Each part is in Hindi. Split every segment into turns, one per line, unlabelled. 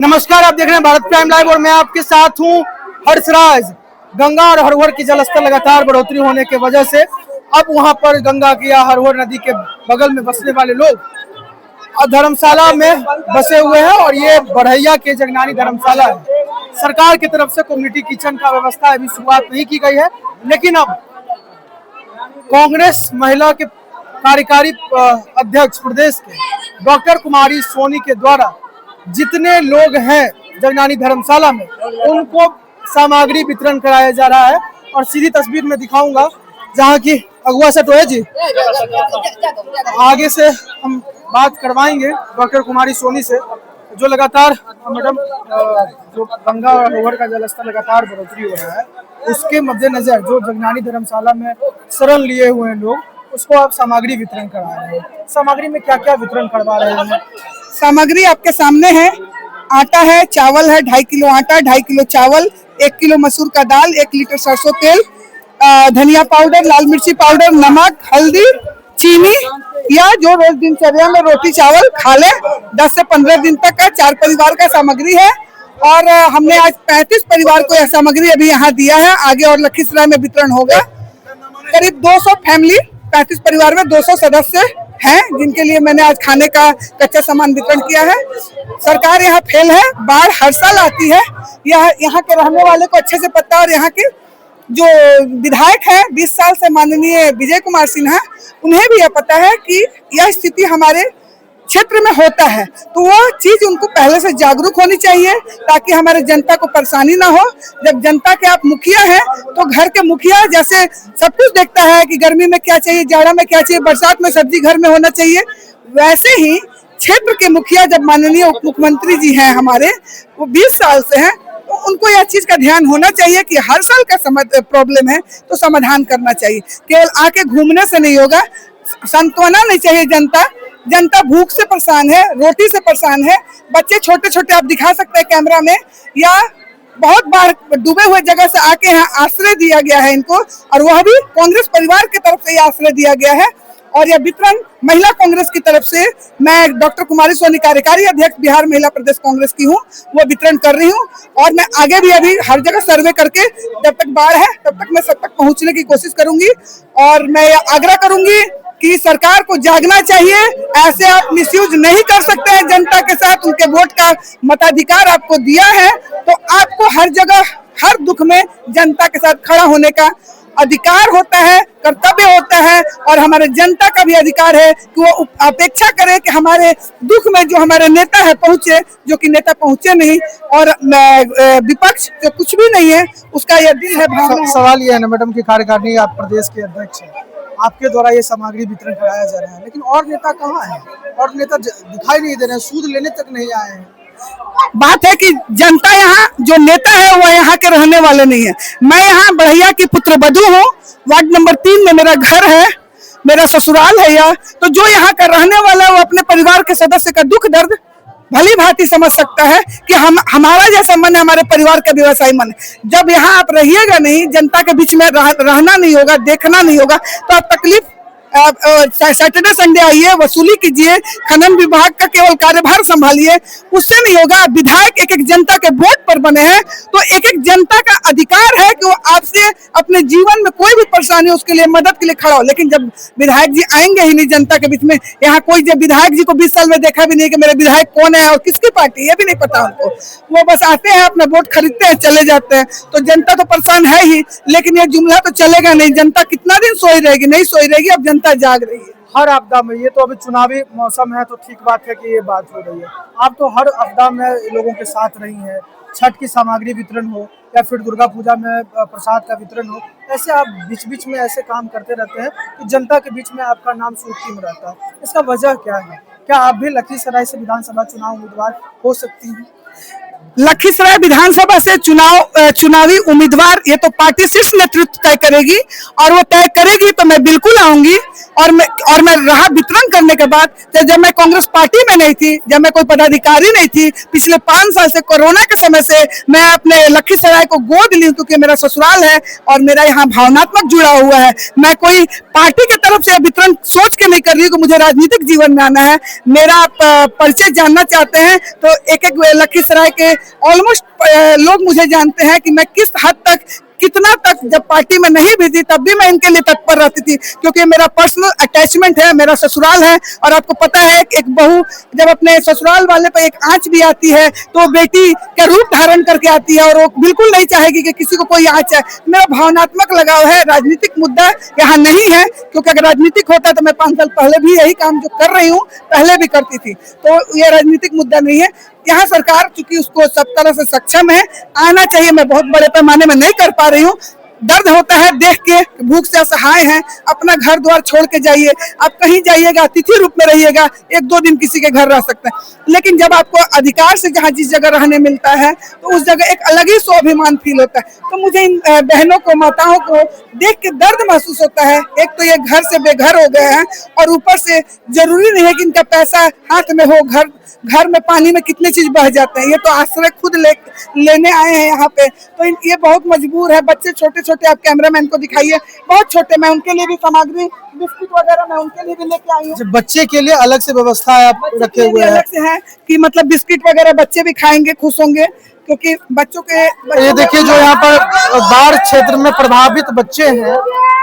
नमस्कार, आप देख रहे हैं भारत प्राइम लाइव और मैं आपके साथ हूं हर्षराज। गंगा और हरवर की जलस्तर लगातार बढ़ोतरी होने की वजह से अब वहां पर गंगा की या हरवर नदी के बगल में बसने वाले लोग धर्मशाला में बसे हुए हैं और ये बढ़ैया के जगनानी धर्मशाला है। सरकार की तरफ से कम्युनिटी किचन का व्यवस्था अभी शुरुआत नहीं की गई है, लेकिन अब कांग्रेस महिला के कार्यकारी अध्यक्ष प्रदेश के डॉक्टर कुमारी सोनी के द्वारा जितने लोग हैं जगनानी धर्मशाला में उनको सामग्री वितरण कराया जा रहा है। और सीधी तस्वीर में दिखाऊंगा जहां की अगुआ सेठ है जी। आगे से हम बात करवाएंगे डॉक्टर कुमारी सोनी से, जो लगातार मैडम जो गंगा और हरवर का जलस्तर लगातार बढ़ोतरी हो रहा है उसके मद्देनजर जो जगनानी धर्मशाला में शरण लिए हुए हैं लोग उसको आप सामग्री वितरण करा रहे हैं। सामग्री में क्या क्या वितरण करवा रहे हैं?
सामग्री आपके सामने है। आटा है, चावल है, 2.5 किलो आटा, 2.5 किलो चावल, 1 किलो मसूर का दाल, 1 लीटर सरसों तेल, धनिया पाउडर, लाल मिर्ची पाउडर, नमक, हल्दी, चीनी, या जो रोज दिनचर्या में रोटी चावल खा ले 10 से 15 दिन तक का 4 परिवार का सामग्री है। और हमने आज 35 परिवार को यह सामग्री अभी यहाँ दिया है। आगे और लखीसराय में वितरण होगा। करीब 200 फैमिली, 35 परिवार में 200 सदस्य हैं जिनके लिए मैंने आज खाने का कच्चा सामान वितरण किया है। सरकार यहाँ फेल है, बाढ़ हर साल आती है। यहाँ के रहने वाले को अच्छे से पता है। और यहाँ के जो विधायक हैं 20 साल से माननीय विजय कुमार सिन्हा, उन्हें भी यह पता है कि यह स्थिति हमारे क्षेत्र में होता है। तो वो चीज उनको पहले से जागरूक होनी चाहिए ताकि हमारे जनता को परेशानी ना हो। जब जनता के आप मुखिया हैं तो घर के मुखिया जैसे सब कुछ देखता है कि गर्मी में क्या चाहिए, जाड़ा में क्या चाहिए, बरसात में सब्जी घर में होना चाहिए, वैसे ही क्षेत्र के मुखिया जब माननीय उप मुख्यमंत्री जी हैं हमारे, वो 20 साल से हैं, तो उनको यह चीज का ध्यान होना चाहिए कि हर साल का प्रॉब्लम है तो समाधान करना चाहिए। केवल आके घूमने से नहीं होगा, सांत्वना नहीं चाहिए। जनता भूख से परेशान है, रोटी से परेशान है। बच्चे छोटे छोटे आप दिखा सकते हैं कैमरा में, या बहुत बार डूबे हुए जगह से आके यहाँ आश्रय दिया गया है इनको, और वह भी कांग्रेस परिवार की तरफ से आश्रय दिया गया है। और यह वितरण महिला कांग्रेस की तरफ से, मैं डॉक्टर कुमारी सोनी कार्यकारी अध्यक्ष बिहार महिला प्रदेश कांग्रेस की हूँ, वो वितरण कर रही हूँ। और मैं आगे भी अभी हर जगह सर्वे करके जब तक बाढ़ है तब तक मैं सब तक पहुँचने की कोशिश करूंगी। और मैं आग्रह करूंगी कि सरकार को जागना चाहिए। ऐसे आप मिसयूज नहीं कर सकते हैं जनता के साथ। उनके वोट का मताधिकार आपको दिया है तो आपको हर जगह हर दुख में जनता के साथ खड़ा होने का अधिकार होता है, कर्तव्य होता है। और हमारे जनता का भी अधिकार है कि वो अपेक्षा करे कि हमारे दुख में जो हमारे नेता है पहुंचे, जो कि नेता पहुंचे नहीं। और विपक्ष जो कुछ भी नहीं है उसका यह दिल है, भावना है।
सवाल यह है ना मैडम की कार्यकारिणी आप प्रदेश के अध्यक्ष हैं, आपके द्वारा ये सामग्री वितरण कराया जा रहा है, लेकिन और नेता कहाँ है? और नेता दिखाई नहीं दे रहे हैं, सूद लेने तक नहीं आए हैं।
बात है कि जनता यहाँ जो नेता है वो यहाँ के रहने वाले नहीं है। मैं यहाँ बढ़ैया की पुत्रवधू हूँ, वार्ड नंबर 3 में मेरा घर है, मेरा ससुराल है यह। तो जो यहाँ का रहने वाला है वो अपने परिवार के सदस्य का दुख दर्द भली भांति समझ सकता है कि हमारा जैसा मन है, हमारे परिवार का व्यवसायी मन है। जब यहाँ आप रहिएगा नहीं, जनता के बीच में रहना नहीं होगा, देखना नहीं होगा, तो आप तकलीफ सैटरडे संडे आइए, वसूली कीजिए, खनन विभाग का केवल कार्यभार संभालिए, उससे नहीं होगा। विधायक एक एक जनता के वोट पर बने हैं, तो एक एक जनता का अधिकार है कि वो आपसे अपने जीवन में कोई भी परेशानी हो उसके लिए मदद के लिए खड़ा हो। लेकिन जब विधायक जी आएंगे ही नहीं जनता के बीच में, यहाँ कोई जब विधायक जी को 20 साल में देखा भी नहीं कि मेरे विधायक कौन है और किसकी पार्टी, ये भी नहीं पता उनको। वो बस आते हैं, अपना वोट खरीदते हैं, चले जाते हैं। तो जनता तो परेशान है ही, लेकिन ये जुमला तो चलेगा नहीं। जनता कितना दिन सोई रहेगी? नहीं सोई रहेगी। अब जनता जाग रही है
हर आपदा में। ये तो अभी चुनावी मौसम है तो ठीक बात है कि ये बात हो रही है। आप तो हर आपदा में लोगों के साथ रही हैं, छठ की सामग्री वितरण हो या फिर दुर्गा पूजा में प्रसाद का वितरण हो, ऐसे आप बीच बीच में ऐसे काम करते रहते हैं कि जनता के बीच में आपका नाम सुर्खी में रहता है। इसका वजह क्या है? क्या आप भी लखीसराय से विधानसभा चुनाव उम्मीदवार हो सकती हैं?
लखीसराय विधानसभा से चुनावी उम्मीदवार ये तो पार्टी शीर्ष नेतृत्व तय करेगी, और वो तय करेगी तो मैं बिल्कुल आऊंगी। और मैं राह वितरण करने के बाद, जब मैं कांग्रेस पार्टी में नहीं थी, जब मैं कोई पदाधिकारी नहीं थी, पिछले 5 साल से कोरोना के समय से मैं अपने लखीसराय को गोद ली, क्योंकि मेरा ससुराल है और मेरा यहाँ भावनात्मक जुड़ा हुआ है। मैं कोई पार्टी की तरफ से वितरण सोच के नहीं कर रही हूँ कि मुझे राजनीतिक जीवन में आना है। मेरा परिचय जानना चाहते हैं तो एक लखीसराय के ऑलमोस्ट लोग मुझे जानते हैं कि मैं किस हद तक, कितना तक, जब पार्टी में नहीं भी थी तब भी मैं इनके लिए तत्पर रहती थी, क्योंकि मेरा पर्सनल अटैचमेंट है, मेरा ससुराल है। और आपको पता है कि एक बहू जब अपने ससुराल वाले पे एक आंच भी आती है तो बेटी का रूप धारण करके आती है, और वो बिल्कुल नहीं चाहेगी कि किसी को कोई आंच है। मेरा भावनात्मक लगाव है, राजनीतिक मुद्दा यहाँ नहीं है, क्योंकि अगर राजनीतिक होता तो मैं 5 साल पहले भी यही काम जो कर रही हूँ पहले भी करती थी। तो ये राजनीतिक मुद्दा नहीं है। यहाँ सरकार चूंकि उसको सब तरह से सक्षम है, आना चाहिए। मैं बहुत बड़े पैमाने में नहीं कर पा रही हूँ, दर्द होता है देख के, भूख से असहाय हैं। अपना घर द्वार छोड़ के जाइए, आप कहीं जाइएगा अतिथि रूप में रहिएगा, 1-2 दिन किसी के घर रह सकते हैं, लेकिन जब आपको अधिकार से जहाँ जिस जगह रहने मिलता है तो उस जगह एक अलग ही स्वाभिमान फील होता है। तो मुझे इन बहनों को, माताओं को देख के दर्द महसूस होता है। एक तो ये घर से बेघर हो गए हैं, और ऊपर से जरूरी नहीं है कि इनका पैसा हाथ में हो, घर में पानी में कितने चीज बह जाते हैं। ये तो आश्रय खुद लेने आए हैं यहाँ पे, तो ये बहुत मजबूर है। बच्चे छोटे छोटे, आप कैमरामैन को दिखाइए, बहुत छोटे। मैं उनके लिए भी सामग्री, बिस्किट वगैरह मैं उनके लिए भी लेके आई हूँ।
बच्चे के लिए अलग से व्यवस्था आप रखे हुए हैं?
अलग से है कि मतलब बिस्किट वगैरह बच्चे भी खाएंगे, खुश होंगे, क्योंकि बच्चों के
ये देखिए जो यहाँ पर बाढ़ क्षेत्र में प्रभावित बच्चे हैं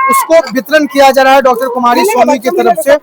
उसको वितरण किया जा रहा है। डॉक्टर कुमारी सोनी की तरफ से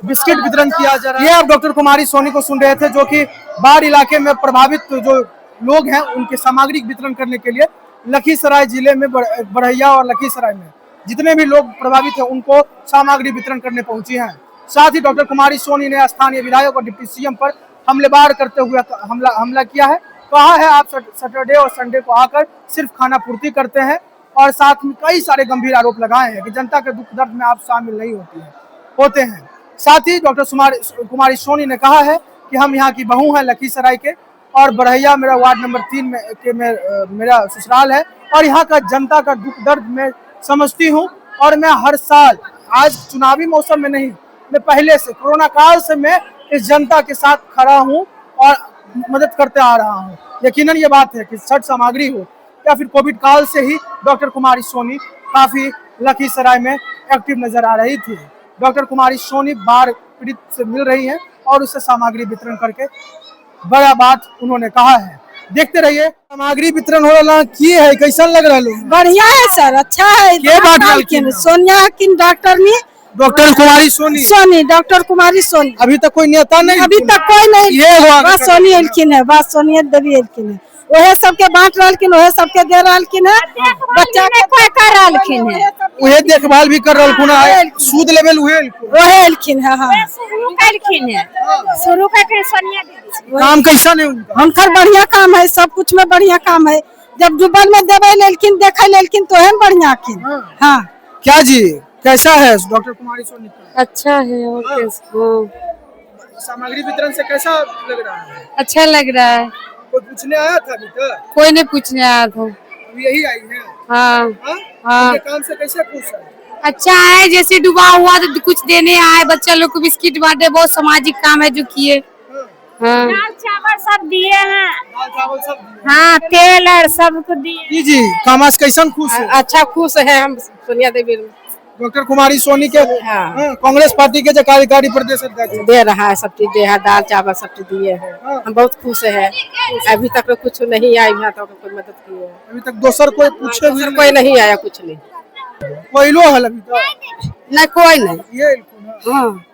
बिस्किट वितरण किया जा रहा है। ये आप डॉक्टर कुमारी सोनी को सुन रहे थे, जो कि बाढ़ इलाके में प्रभावित जो लोग हैं उनके सामग्री वितरण करने के लिए लखीसराय जिले में, बड़हिया और लखीसराय में जितने भी लोग प्रभावित हैं उनको सामग्री वितरण करने पहुंची हैं। साथ ही डॉक्टर कुमारी सोनी ने स्थानीय विधायक और डिप्टी सीएम पर हमलेबार करते हुए हमला किया है। कहा है आप सैटरडे और संडे को आकर सिर्फ खाना पूर्ति करते हैं, और साथ में कई सारे गंभीर आरोप लगाए हैं कि जनता के दुख दर्द में आप शामिल नहीं होते हैं। साथ ही डॉक्टर कुमारी सोनी ने कहा है कि हम यहाँ की बहू हैं लखीसराय के, और बड़हिया मेरा वार्ड नंबर 3 में मेरा ससुराल है, और यहाँ का जनता का दुख दर्द मैं समझती हूँ। और मैं हर साल, आज चुनावी मौसम में नहीं, मैं पहले से कोरोना काल से मैं इस जनता के साथ खड़ा हूँ और मदद करते आ रहा हूँ। यकीनन ये बात है कि छठ सामग्री हो या फिर कोविड काल से ही डॉक्टर कुमारी सोनी काफी लखीसराय में एक्टिव नजर आ रही थी। डॉक्टर कुमारी सोनी बाढ़ पीड़ित से मिल रही हैं और उससे सामग्री वितरण करके बड़ा बात उन्होंने कहा है। देखते रहिए। सामग्री वितरण हो रहा किए है, कैसा लग रहा है?
बढ़िया है सर, अच्छा है।
के बात रही?
सोनिया किन डॉक्टर ने,
डॉक्टर कुमारी सोनी,
डॉक्टर कुमारी सोनी।
अभी तक कोई नेता नहीं,
अभी तक कोई नहीं,
ये
बस सोनी एलखिन है, बस सोनिया देवी एलखिन है। वह सबके बांट रहलखिन, वह सबके दे रहलखिन है, बच्चा के कोई कर रहलखिन है,
वह देखभाल भी कर रहलखिन है, सूद लेवल वह
एलखिन है। हाँ, शुरू करके सोनिया देवी।
काम कैसा नहीं उनका?
उनका बढ़िया काम है, सब कुछ में बढ़िया काम है। जब डूबल में देवे लेलखिन, देखे लेलखिन तो है बढ़िया किन। हाँ,
क्या जी, कैसा है डॉक्टर कुमारी सोनी का?
अच्छा है। और कैसे
सामग्री वितरण से कैसा लग रहा है?
अच्छा लग रहा है।
कोई पूछने आया था अभी तक?
कोई नहीं पूछने आया था।
अभी यही आई है?
हाँ हाँ,
उनके काम से कैसे खुश है?
अच्छा है। जैसे डूबा हुआ तो कुछ देने आए, बच्चा लोग को बिस्किट बांटे, बहुत सामाजिक काम है जो किए। हाँ,
दाल चावल सब दिए हैं।
दाल चावल सब दिए।
हाँ, तेल और सबको दिए।
जी, कामास कैसन खुश है?
अच्छा खुश है हम सोनिया देवी।
डॉक्टर कुमारी सोनी के कांग्रेस पार्टी के जो कार्यकारी प्रदेश अध्यक्ष
दे रहा है, सब चीज दे है, दाल चावल सब चीज दिए है। हम बहुत खुश है। अभी तक तो कुछ नहीं आई है, तो कोई मदद की है
अभी तक दोसर कोई पूछे भी
कोई नहीं आया, कुछ नहीं।
कोई लो है अभी तक?
नहीं, कोई नहीं।
ये
हाँ।